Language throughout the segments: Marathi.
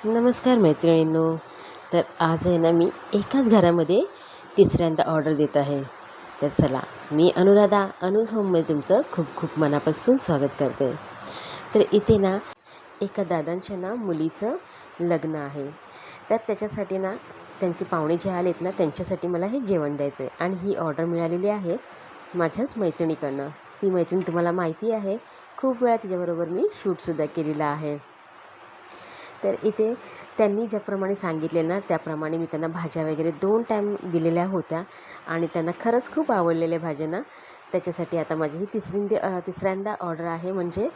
नमस्कार मैत्रिणींनो. तर आज आहे ना, मी एकाच घरामध्ये तिसऱ्यांदा ऑर्डर देत आहे. तर चला, मी अनुराधा अनुज होममध्ये तुमचं खूप खूप मनापासून स्वागत करते. तर इथे ना एका दादांच्या ना मुलीचं लग्न आहे. तर त्याच्यासाठी ना त्यांचे पाहुणे जे आलेत ना त्यांच्यासाठी मला हे जेवण द्यायचं आहे आणि ही ऑर्डर मिळालेली आहे माझ्याच मैत्रिणीकडनं. ती मैत्रीण तुम्हाला माहिती आहे, खूप वेळा तिच्याबरोबर मी शूटसुद्धा केलेलं आहे. तर इथे त्यांनी ज्याप्रमाणे सांगितले ना त्याप्रमाणे मी त्यांना भाज्या वगैरे 2 टाईम दिलेल्या होत्या आणि त्यांना खरंच खूप आवडलेल्या भाज्या ना. त्याच्यासाठी आता माझी ही तिसऱ्यांदा ऑर्डर आहे, म्हणजे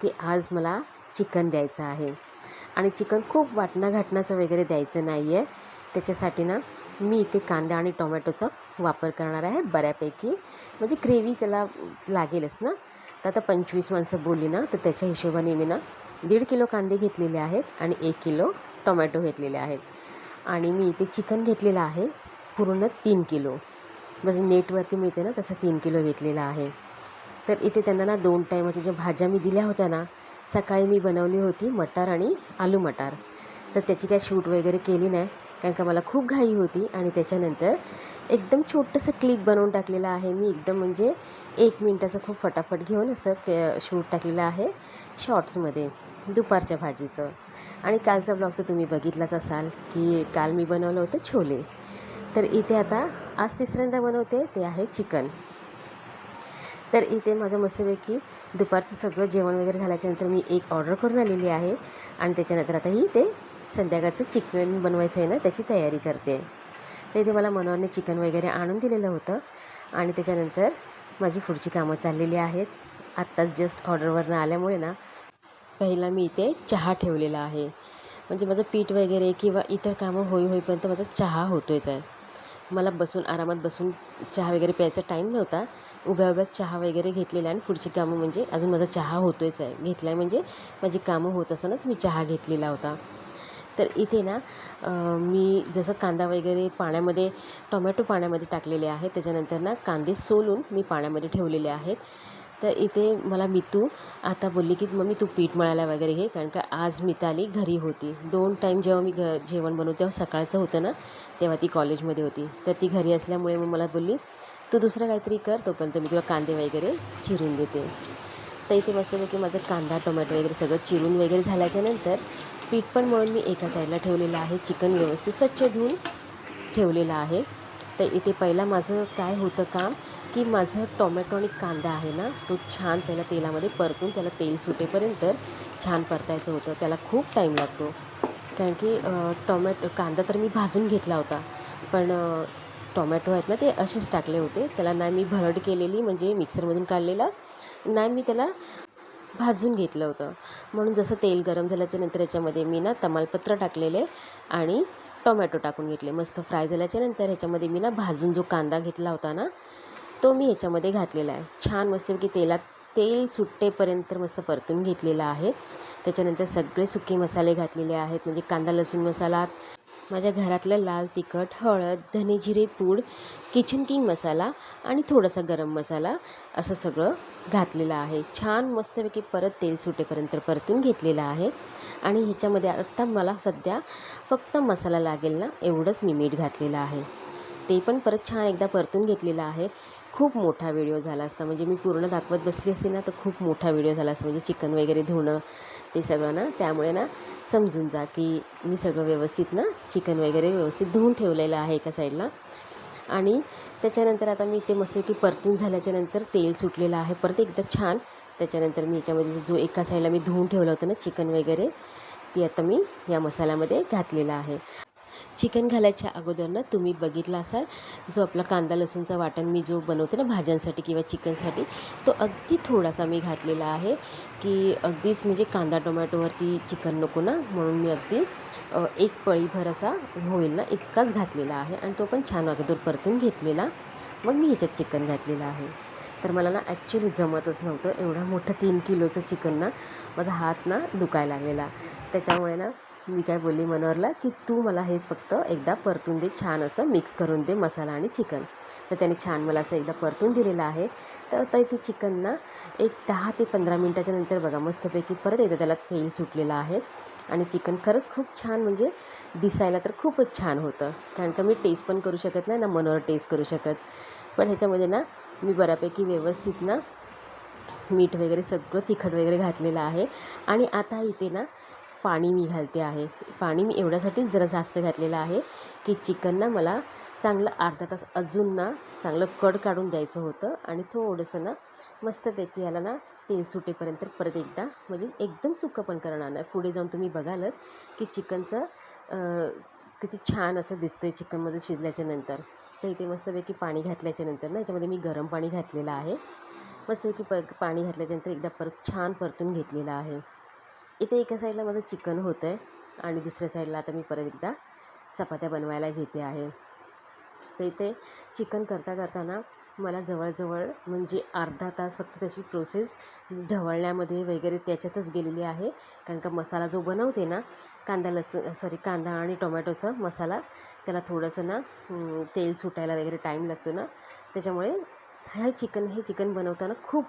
की आज मला चिकन द्यायचं आहे आणि चिकन खूप वाटणाघाटणाचं वगैरे द्यायचं नाही आहे. त्याच्यासाठी ना मी इथे कांदा आणि टोमॅटोचा वापर करणार आहे बऱ्यापैकी, म्हणजे ग्रेव्ही त्याला लागेलच ना. तर आता 25 माणसं बोलली ना, तर त्याच्या हिशोबाने मी ना 1.5 किलो कांदे घेतलेले आहेत आणि 1 किलो टोमॅटो घेतलेले आहेत आणि मी इथे चिकन घेतलेलं आहे पूर्ण 3 किलो, म्हणजे नेटवरती मिळते ना तसं 3 किलो घेतलेलं आहे. तर इथे त्यांना ना 2 टायमाच्या ज्या भाज्या मी दिल्या होत्या ना, सकाळी मी बनवली होती मटार आणि आलू मटार. तर त्याची काय शूट वगैरे केली नाही, कारण का मला खूप घाई होती. आणि त्याच्यानंतर एकदम छोटंसं क्लिप बनवून टाकलेलं आहे मी, एकदम म्हणजे 1 मिनटाचं खूप फटाफट घेऊन असं शूट टाकलेलं आहे शॉर्ट्समध्ये दुपारच्या भाजीचं. आणि कालचा ब्लॉग तर तुम्ही बघितलाच असाल, की काल मी बनवलं होतं छोले. तर इथे आता आज तिसऱ्यांदा बनवते, ते आहे चिकन. तर इथे माझं मस्तपैकी दुपारचं सगळं जेवण वगैरे झाल्याच्यानंतर मी एक ऑर्डर करून आलेली आहे आणि त्याच्यानंतर आता ते संध्याकाळचं चिकन बनवायचं आहे ना त्याची तयारी करते. तर इथे मला मनोहरने चिकन वगैरे आणून दिलेलं होतं आणि त्याच्यानंतर माझी पुढची कामं चाललेली आहेत. आत्ताच जस्ट ऑर्डरवरनं आल्यामुळे ना पहिला मी इथे चहा ठेवलेला आहे, म्हणजे माझं पीठ वगैरे किंवा इतर कामं होईपर्यंत माझा चहा होतोच आहे. मला बसून आरामात बसून चहा वगैरे प्यायचा टाईम नव्हता. उभ्या चहा वगैरे घेतलेला आणि पुढची कामं, म्हणजे अजून माझा चहा होतोच आहे. घेतला आहे म्हणजे माझी कामं होत असतानाच मी चहा घेतलेला होता. तर इथे ना मी जसं कांदा वगैरे पाण्यामध्ये, टोमॅटो पाण्यामध्ये टाकलेले आहेत. त्याच्यानंतर ना कांदे सोलून मी पाण्यामध्ये ठेवलेले आहेत. तर इथे मला मितू आता बोलली की मम्मी तू पीठ मळायला वगैरे घे, कारण का आज मिताली घरी होती. 2 टाईम जेव्हा मी जेवण बनवते तेव्हा सकाळचं होतं ना, तेव्हा ती कॉलेजमध्ये होती. तर ती घरी असल्यामुळे मग मला बोलली तू दुसरं काहीतरी कर, तोपर्यंत मी तुला कांदे वगैरे चिरून देते. तर इथे मस्तपैकी माझं कांदा टोमॅटो वगैरे सगळं चिरून वगैरे झाल्याच्यानंतर पीठ पण मळून मी एका साईडला ठेवलेलं आहे. चिकन व्यवस्थित स्वच्छ धुवून ठेवलेलं आहे. तर इथे पहिला माझं काय होतं काम, की माझं टोमॅटो आणि कांदा आहे ना तो छान पहिला तेलामध्ये परतून त्याला तेल सुटेपर्यंत छान परतायचं होतं. त्याला खूप टाईम लागतो, कारण की कांदा तर मी भाजून घेतला होता, पण टोमॅटो आहेत ना ते असेच टाकले होते. त्याला नाही मी भरड केलेली, म्हणजे मिक्सरमधून काढलेला नाही, मी त्याला भाजून घेतलं होतं. म्हणून जसं तेल गरम झाल्याच्यानंतर याच्यामध्ये मी ना तमालपत्र टाकलेले आणि टोमॅटो टाकून घेतले. मस्त फ्राय झाल्याच्यानंतर ह्याच्यामध्ये मी ना भाजून जो कांदा घेतला होता ना तो मी ह्याच्यामध्ये घातलेला आहे. छान मस्तपैकी तेलात तेल सुट्टेपर्यंत मस्त परतून घेतलेला आहे. त्याच्यानंतर सगळे सुके मसाले घातलेले आहेत, म्हणजे कांदा लसूण मसाला, माझ्या घरातलं लाल तिखट, हळद, धने जिरे पूड, किचन किंग मसाला आणि थोडासा गरम मसाला, असं सगळं घातलेलं आहे. छान मस्तपैकी परत तेल सुटेपर्यंत परतून घेतलेलं आहे. आणि ह्याच्यामध्ये आत्ता मला सध्या फक्त मसाला लागेल ना एवढंच मी मीठ घातलेलं आहे. ते पण परत छान एकदा परतून घेतलेलं आहे. खूप मोठा व्हिडिओ झाला असता, म्हणजे मी पूर्ण दाखवत बसली असते ना तर खूप मोठा व्हिडिओ झाला असता, म्हणजे चिकन वगैरे धुणं ते सगळं ना. त्यामुळे ना समजून जा की मी सगळं व्यवस्थित ना चिकन वगैरे व्यवस्थित धुवून ठेवलेलं आहे एका साईडला. आणि त्याच्यानंतर आता मी ते मस्तपैकी परतून झाल्याच्यानंतर तेल सुटलेलं आहे परत एकदा छान. त्याच्यानंतर मी याच्यामध्ये जो एका साईडला मी धुवून ठेवलं होतं ना चिकन वगैरे, ती आता मी या मसाल्यामध्ये घातलेला आहे. चिकन घालायच्या अगोदर ना तुम्ही बघितला असाल, जो आपला कांदा लसूणचा वाटण मी जो बनवते ना भाज्यांसाठी किंवा चिकनसाठी, तो अगदी थोडासा मी घातलेला आहे, की अगदीच म्हणजे कांदा टोमॅटोवरती चिकन नको ना, म्हणून मी अगदी एक पळीभर असा होईल ना इतकाच घातलेला आहे. आणि तो पण छान अगोदर परतून घेतलेला, मग मी ह्याच्यात चिकन घातलेलं आहे. तर मला ना ॲक्च्युली जमतच नव्हतं एवढा मोठं 3 किलोचं चिकन ना, माझा हात ना दुखायला लागलेला. त्याच्यामुळे ना मी काय बोलली मनोहरला की तू मला हे फक्त एकदा परतून दे, छान असं मिक्स करून दे मसाला आणि चिकन. तर त्याने छान मला असं एकदा परतून दिलेलं आहे. तर तर ते चिकन ना एक 10 ते 15 मिनटाच्या नंतर बघा मस्तपैकी परत एकदा त्याला तेल सुटलेलं आहे आणि चिकन खरंच खूप छान, म्हणजे दिसायला तर खूपच छान होतं. कारण का मी टेस्ट पण करू शकत नाही ना, मनोहर टेस्ट करू शकत. पण ह्याच्यामध्ये ना मी बऱ्यापैकी व्यवस्थित ना मीठ वगैरे सगळं तिखट वगैरे घातलेलं आहे. आणि आता इथे ना पाणी मी घालते आहे. पाणी मी एवढ्यासाठीच जरा जास्त घातलेलं आहे की चिकन ना मला चांगलं अर्धा तास अजून ना चांगलं कड काढून द्यायचं होतं आणि थोडंसं ना मस्तपैकी याला ना तेल सुटेपर्यंत परत एकदा, म्हणजे एकदम सुकं पण करणार नाही. पुढे जाऊन तुम्ही बघालच की चिकनचं किती छान असं दिसतं आहे चिकनमध्ये शिजल्याच्या नंतर. तर इथे मस्तपैकी पाणी घातल्याच्या नंतर ना याच्यामध्ये मी गरम पाणी घातलेलं आहे. मस्तपैकी पाणी घातल्याच्यानंतर एकदा परत छान परतून घेतलेलं आहे. इथे एका साईडला माझं चिकन होतं आहे आणि दुसऱ्या साईडला आता मी परत एकदा चपात्या बनवायला घेते आहे. तर इथे चिकन करताना मला जवळजवळ म्हणजे अर्धा तास फक्त त्याची प्रोसेस ढवळण्यामध्ये वगैरे त्याच्यातच गेलेली आहे. कारण का मसाला जो बनवते ना, कांदा आणि टोमॅटोचा मसाला, त्याला थोडंसं ना तेल सुटायला वगैरे टाईम लागतो ना, त्याच्यामुळे हे चिकन बनवताना खूप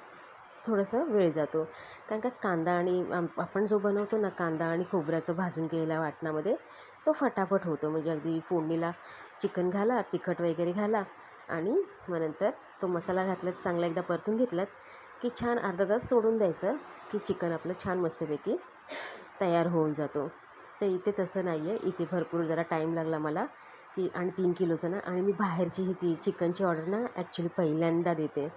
थोडंसं वेळ जातो. कारण का कांदा आणि आपण जो बनवतो ना कांदा आणि खोबऱ्याचं भाजून केलेल्या वाटणामध्ये, तो फटाफट होतो. म्हणजे अगदी फोडणीला चिकन घाला, तिखट वगैरे घाला आणि मग नंतर तो मसाला घातलात, चांगला एकदा परतून घेतलात की छान अर्धा तास सोडून द्यायचं की चिकन आपलं छान मस्तपैकी तयार होऊन जातो. तर इथे तसं नाही आहे. इथे भरपूर जरा टाईम लागला मला की, आणि 3 किलोचं ना, आणि मी बाहेरची ही ती चिकनची ऑर्डर ना ॲक्च्युली पहिल्यांदा देते.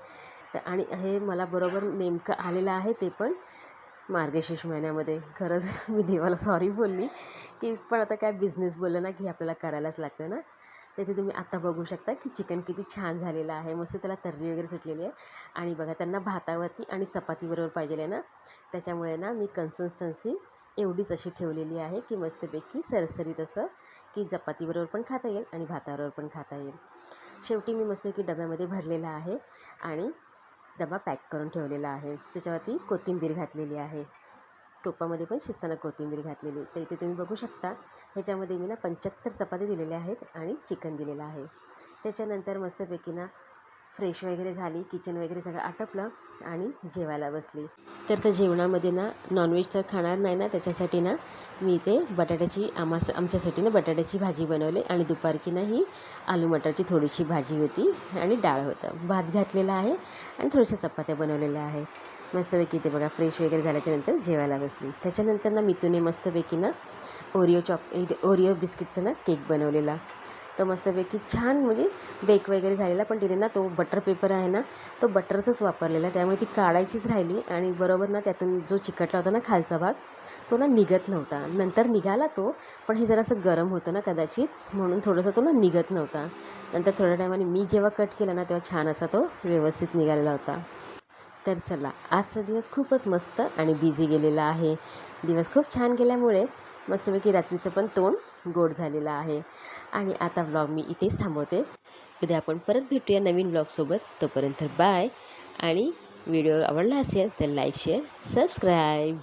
तर आणि हे मला बरोबर नेमकं आलेलं आहे ते पण मार्गशीर्ष महिन्यामध्ये. खरंच मी देवाला सॉरी बोलली की, पण आता काय बिझनेस बोललं ना की आपल्याला करायलाच लागतं ना. तर इथे तुम्ही आत्ता बघू शकता की चिकन किती छान झालेलं आहे. मस्त त्याला तर्री वगैरे सुटलेली आहे. आणि बघा त्यांना भातावरती आणि चपातीबरोबर पाहिजे आहे ना, त्याच्यामुळे ना मी कन्सिस्टन्सी एवढीच अशी ठेवलेली आहे की मस्तपैकी सरसरीत असं की चपातीबरोबर पण खाता येईल आणि भाताबरोबर पण खाता येईल. शेवटी मी मस्तपैकी डब्यामध्ये भरलेला आहे आणि डबा पॅक करून ठेवलेला आहे. त्याच्यावरती कोथिंबीर घातलेली आहे. टोपामध्ये पण शिजताना कोथिंबीर घातलेली. तर इथे तुम्ही बघू शकता ह्याच्यामध्ये मी ना 75 चपाती दिलेल्या आहेत आणि चिकन दिलेलं आहे. त्याच्यानंतर मस्तपैकी ना फ्रेश वगैरे झाली, किचन वगैरे सगळं आटपलं आणि जेवायला बसली. तर जेवणामध्ये ना नॉनव्हेज तर खाणार नाही ना, त्याच्यासाठी ना मी इथे आमच्यासाठी ना बटाट्याची भाजी बनवली आणि दुपारची ना ही आलू मटरची थोडीशी भाजी होती आणि डाळ होतं. भात घातलेला आहे आणि थोड्याशा चपात्या बनवलेल्या आहे. मस्तपैकी इथे बघा फ्रेश वगैरे झाल्याच्यानंतर जेवायला बसली. त्याच्यानंतर ना मितूने मस्तपैकी ना ओरिओ बिस्किटचा ना केक बनवलेला. तर मस्तपैकी छान, म्हणजे बेक वगैरे झालेला, पण तिने ना तो बटर पेपर आहे ना, तो बटरचाच वापरलेला, त्यामुळे ती काढायचीच राहिली आणि बरोबर ना त्यातून जो चिकटला होता ना खालचा भाग, तो ना निघत नव्हता. नंतर निघाला तो, पण हे जरासं गरम होतं ना कदाचित, म्हणून थोडंसं तो ना निघत नव्हता. नंतर थोड्या टायमाने मी जेव्हा कट केला ना तेव्हा छान असा तो व्यवस्थित निघालेला होता. तर चला, आजचा दिवस खूपच मस्त आणि बिझी गेलेला आहे. दिवस खूप छान गेल्यामुळे मस्तपैकी रात्रीचं पण तोंड गोड झालेलं आहे. आणि आता व्लॉग मी इथेच थांबवते. उद्या आपण परत भेटूया नवीन व्लॉगसोबत. तोपर्यंत बाय. आणि व्हिडिओ आवडला असेल तर लाईक, शेअर, सबस्क्राईब.